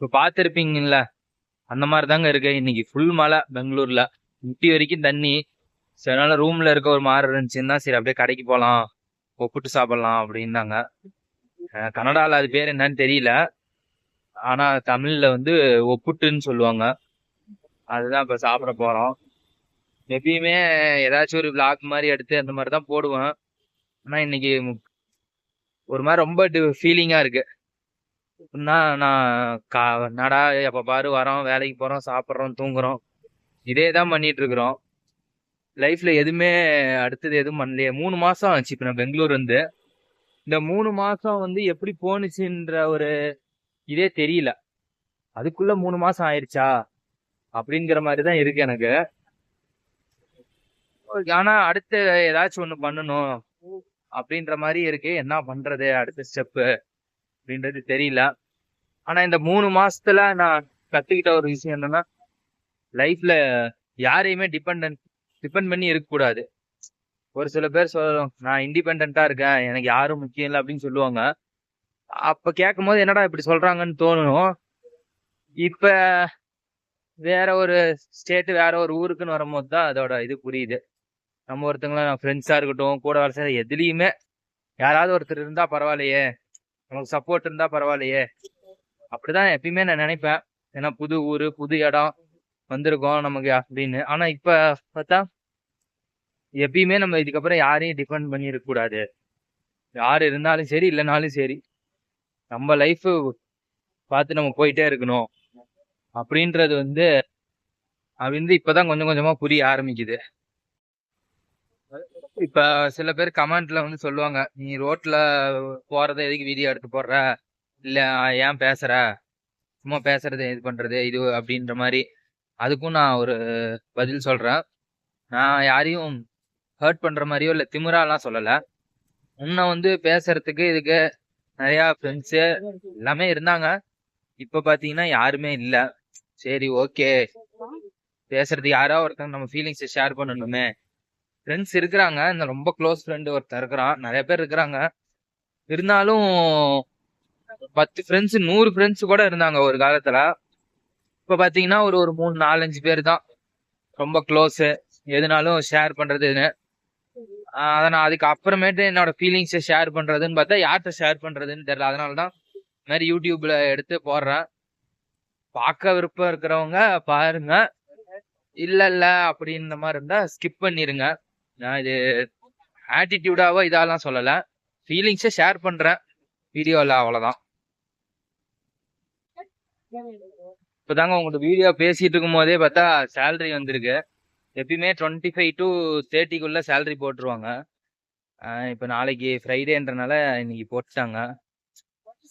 இப்ப பாத்திருப்பீங்கல்ல, அந்த மாதிரி தாங்க இருக்கு. இன்னைக்கு ஃபுல் மழை பெங்களூர்ல, முட்டி வரைக்கும் தண்ணி. சரி, அதனால ரூம்ல இருக்க ஒரு மாதிரி இருந்துச்சுன்னா சரி அப்படியே கடைக்கு போலாம், ஒப்புட்டு சாப்பிடலாம் அப்படின்னாங்க. கன்னடால அது பேர் என்னன்னு தெரியல, ஆனா தமிழ்ல வந்து ஒப்புட்டுன்னு சொல்லுவாங்க. அதுதான் இப்ப சாப்பிட போறோம். எப்பயுமே ஏதாச்சும் ஒரு vlog மாதிரி எடுத்து அந்த மாதிரி தான் போடுவேன். ஆனா இன்னைக்கு ஒரு மாதிரி ரொம்ப ஃபீலிங்கா இருக்கு. எப்படின்னா நான் என்னடா எப்ப பாரு வரோம், வேலைக்கு போறோம், சாப்பிட்றோம், தூங்குறோம், இதே தான் பண்ணிட்டு இருக்கிறோம். லைஃப்ல எதுவுமே அடுத்தது எதுவும் பண்ணலையே. 3 மாசம் ஆச்சு இப்ப நான் பெங்களூர் வந்து. இந்த 3 மாசம் வந்து எப்படி போனுச்சுன்ற ஒரு இதே தெரியல. அதுக்குள்ள 3 மாசம் ஆயிருச்சா அப்படிங்கிற மாதிரி தான் இருக்கு எனக்கு. ஆனா அடுத்து ஏதாச்சும் ஒண்ணு பண்ணணும் அப்படின்ற மாதிரி இருக்கு. என்ன பண்றது அடுத்த ஸ்டெப் அப்படின்றது தெரியல. ஆனா இந்த 3 மாசத்துல நான் கத்துக்கிட்ட ஒரு விஷயம் என்னன்னா, லைஃப்ல யாரையுமே டிபெண்ட் பண்ணி இருக்க கூடாது. ஒரு சில பேர் சொல்லுவாங்க, நான் இண்டிபெண்டா இருக்கேன், எனக்கு யாரும் முக்கியம் இல்லை அப்படின்னு சொல்லுவாங்க. அப்ப கேட்கும் போது என்னடா இப்படி சொல்றாங்கன்னு தோணும். இப்ப வேற ஒரு ஸ்டேட், வேற ஒரு ஊருக்குன்னு வரும்போது தான் அதோட இது புரியுது. நம்ம ஒருத்தங்கள ஃப்ரெண்ட்ஸா இருக்கட்டும், கூட வர சார் எதுலயுமே யாராவது ஒருத்தர் இருந்தா பரவாயில்லையே, நமக்கு சப்போர்ட் இருந்தா பரவாயில்லையே, அப்படிதான் எப்பயுமே நான் நினைப்பேன். ஏன்னா புது ஊரு, புது இடம் வந்திருக்கோம் நமக்கு அப்படின்னு. ஆனா இப்ப பார்த்தா எப்பயுமே நம்ம இதுக்கப்புறம் யாரையும் டிபெண்ட் பண்ணி இருக்க கூடாது. யாரு இருந்தாலும் சரி, இல்லைனாலும் சரி, நம்ம லைஃப் பார்த்து நம்ம போயிட்டே இருக்கணும் அப்படின்றது வந்து அது வந்து இப்பதான் கொஞ்சம் கொஞ்சமா புரிய ஆரம்பிக்குது. இப்ப சில பேர் கமெண்ட்ல வந்து சொல்லுவாங்க, நீ ரோட்ல போறத எதுக்கு வீடியோ எடுத்து போடுற, இல்ல ஏன் பேசுற, சும்மா பேசுறது இது பண்றது இது அப்படின்ற மாதிரி. அதுக்கும் நான் ஒரு பதில் சொல்றேன். நான் யாரையும் ஹர்ட் பண்ற மாதிரியோ இல்ல திமிராலாம் சொல்லல. முன்ன வந்து பேசுறதுக்கு இதுக்கு நிறைய ஃப்ரெண்ட்ஸ் எல்லாமே இருந்தாங்க. இப்ப பாத்தீங்கன்னா யாருமே இல்ல. சரி, ஓகே, பேசுறதுக்கு யாரோ ஒருத்தங்க நம்ம ஃபீலிங்ஸை ஷேர் பண்ணணுமே. ஃப்ரெண்ட்ஸ் இருக்கிறாங்க, இந்த ரொம்ப க்ளோஸ் ஃப்ரெண்டு ஒருத்தர் இருக்கிறான், நிறைய பேர் இருக்கிறாங்க. இருந்தாலும் 10 ஃப்ரெண்ட்ஸ் 100 ஃப்ரெண்ட்ஸ் கூட இருந்தாங்க ஒரு காலத்துல. இப்ப பாத்தீங்கன்னா ஒரு ஒரு 3 4 5 பேர் தான் ரொம்ப க்ளோஸ், எதுனாலும் ஷேர் பண்றதுன்னு. அதை நான் அதுக்கு அப்புறமேட்டு என்னோட ஃபீலிங்ஸை ஷேர் பண்றதுன்னு பார்த்தா யார்கிட்ட ஷேர் பண்றதுன்னு தெரியல. அதனாலதான் இந்த மாதிரி யூடியூப்ல எடுத்து போடுறேன். பார்க்க விருப்பம் இருக்கிறவங்க பாருங்க, இல்ல இல்ல அப்படின்ற மாதிரி இருந்தா ஸ்கிப் பண்ணிருங்க. நான் இது ஆட்டிடியூடாவோ இதெல்லாம் சொல்லல, ஃபீலிங்ஸை ஷேர் பண்றேன் வீடியோல, அவ்வளவுதான். இப்பதாங்க உங்கள்கிட்ட வீடியோ பேசிட்டு இருக்கும் போதே பார்த்தா சேலரி வந்திருக்கு. எப்பயுமே 25 to 30க்குள்ள சேலரி போட்டுருவாங்க. இப்ப நாளைக்கு ஃப்ரைடேன்றனால இன்னைக்கு போட்டுட்டாங்க.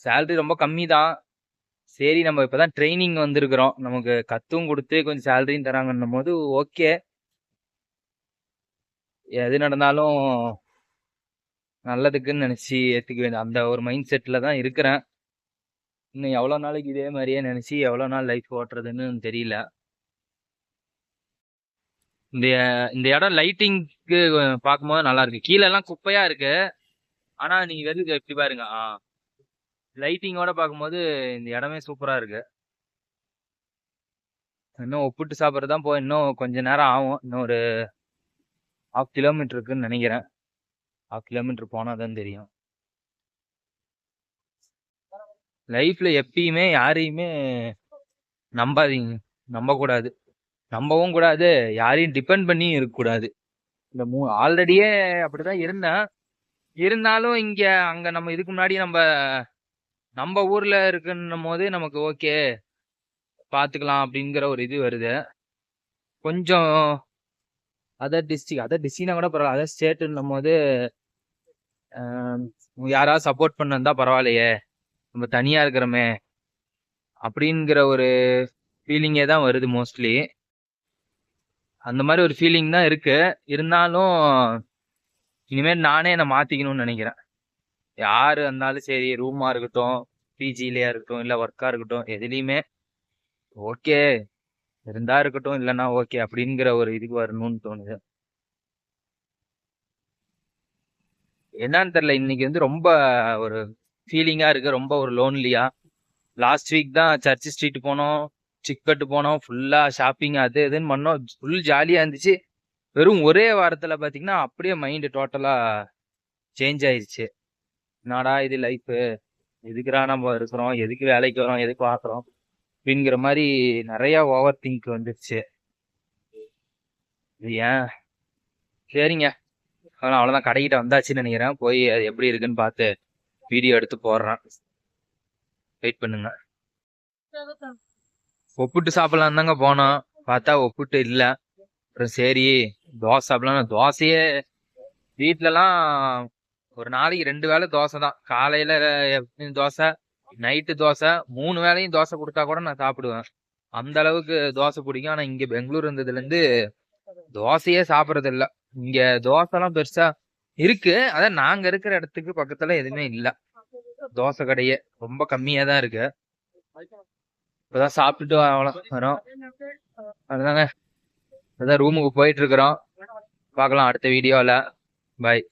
சேலரி ரொம்ப கம்மி தான். சரி, நம்ம இப்பதான் ட்ரைனிங் வந்திருக்கிறோம், நமக்கு கத்தும் கொடுத்து கொஞ்சம் சேலரியும் தராங்கன்னும் போது ஓகே, எது நடந்தாலும் நல்லதுக்குன்னு நினைச்சு ஏத்துக்க வேண்டிய அந்த ஒரு மைண்ட் செட்ல தான் இருக்கிறேன். இன்னும் எவ்வளவு நாளைக்கு இதே மாதிரியே நினைச்சு எவ்வளவு நாள் லைஃப் ஓட்டுறதுன்னு தெரியல. இந்த இந்த இடம் லைட்டிங்க்கு பார்க்கும்போது நல்லா இருக்கு. கீழே எல்லாம் குப்பையா இருக்கு. ஆனா நீங்க வெளியே எப்படி பாருங்க, லைட்டிங்கோட பார்க்கும்போது இந்த இடமே சூப்பரா இருக்கு. இன்னும் ஒப்பிட்டு சாப்பிட்றதுதான் போய் இன்னும் கொஞ்ச நேரம் ஆகும். இன்னும் ஒரு 1/2 கிலோமீட்டர் இருக்குன்னு நினைக்கிறேன். 1/2 கிலோமீட்டர் போனாதான் தெரியும். லைஃப்ல எப்பயுமே யாரையுமே நம்பாதீங்க, நம்ப கூடாது, நம்பவும் கூடாது, யாரையும் டிபெண்ட் பண்ணி இருக்க கூடாது. இந்த ஆல்ரெடியே அப்படிதான் இருந்தேன். இருந்தாலும் இங்க அங்க நம்ம இதுக்கு முன்னாடி நம்ம நம்ம ஊர்ல இருக்குன்னும் போது நமக்கு ஓகே, பாத்துக்கலாம் அப்படிங்கிற ஒரு இது வருது. கொஞ்சம் அதர் டிஸ்ட்ரிக்ட்னா கூட பரவாயில்ல, அதர் ஸ்டேட்ன்னும் போது யாராவது சப்போர்ட் பண்ண இருந்தா பரவாயில்லையே, நம்ம தனியா இருக்கிறோமே அப்படிங்கிற ஒரு ஃபீலிங்கே தான் வருது மோஸ்ட்லி. அந்த மாதிரி ஒரு ஃபீலிங் தான் இருக்கு. இருந்தாலும் இனிமேல் நானே என்னை மாத்திக்கணும்னு நினைக்கிறேன். யாரு இருந்தாலும் சரி, ரூமா இருக்கட்டும், பிஜிலயா இருக்கட்டும், இல்ல ஒர்க்கா இருக்கட்டும், எதுலையுமே ஓகே, இருந்தா இருக்கட்டும், இல்லைன்னா ஓகே அப்படிங்கிற ஒரு இதுக்கு வரணும்னு தோணுது. என்னன்னு தெரியல, இன்னைக்கு வந்து ரொம்ப ஒரு ஃபீலிங்கா இருக்கு, ரொம்ப ஒரு லோன்லியா. லாஸ்ட் வீக் தான் சர்ச் ஸ்ட்ரீட் போனோம், சிக்கட்டு போனோம், ஃபுல்லா ஷாப்பிங் அது இதுன்னு பண்ணோம். ஃபுல் ஜாலியா இருந்துச்சு. வெறும் ஒரே வாரத்துல பாத்தீங்கன்னா அப்படியே மைண்ட் டோட்டலா சேஞ்ச் ஆயிருச்சு. என்னடா இது லைஃப், எதுக்குடா நம்ம இருக்கிறோம், எதுக்கு வேலைக்கு வரோம், எதுக்கு பாக்குறோம் அப்படிங்கிற மாதிரி நிறைய ஓவர் திங்க் வந்துருச்சு. இது ஏன் சரிங்க, அவ்வளவுதான். கடைக்கிட்ட வந்தாச்சுன்னு நினைக்கிறேன். போய் அது எப்படி இருக்குன்னு பார்த்து வீடியோ எடுத்து போடுறேன். வெயிட் பண்ணுங்க. ஒப்புட்டு சாப்பிடலாம் தாங்க போனோம், பார்த்தா ஒப்புட்டு இல்ல. அப்புறம் சரி தோசை சாப்பிடலாம். தோசையே வீட்டுலலாம் ஒரு நாளைக்கு 2 வேளை தோசை தான். காலையில தோசை, நைட்டு தோசை, 3 வேளையும் தோசை கொடுத்தா கூட நான் சாப்பிடுவேன். அந்த அளவுக்கு தோசை பிடிக்கும். ஆனா இங்க பெங்களூர் இருந்ததுல இருந்து தோசையே சாப்பிடறது இல்ல. இங்க தோசை எல்லாம் பெருசா இருக்கு, அதான் நாங்க இருக்கிற இடத்துக்கு பக்கத்துல எதுவுமே இல்ல. தோசை கடையே ரொம்ப கம்மியா தான் இருக்கு. இப்பதான் சாப்பிட்டுட்டு வரோம். அதுதாங்க, அதான் ரூமுக்கு போயிட்டு இருக்கிறோம். பார்க்கலாம் அடுத்த வீடியோல. பாய்.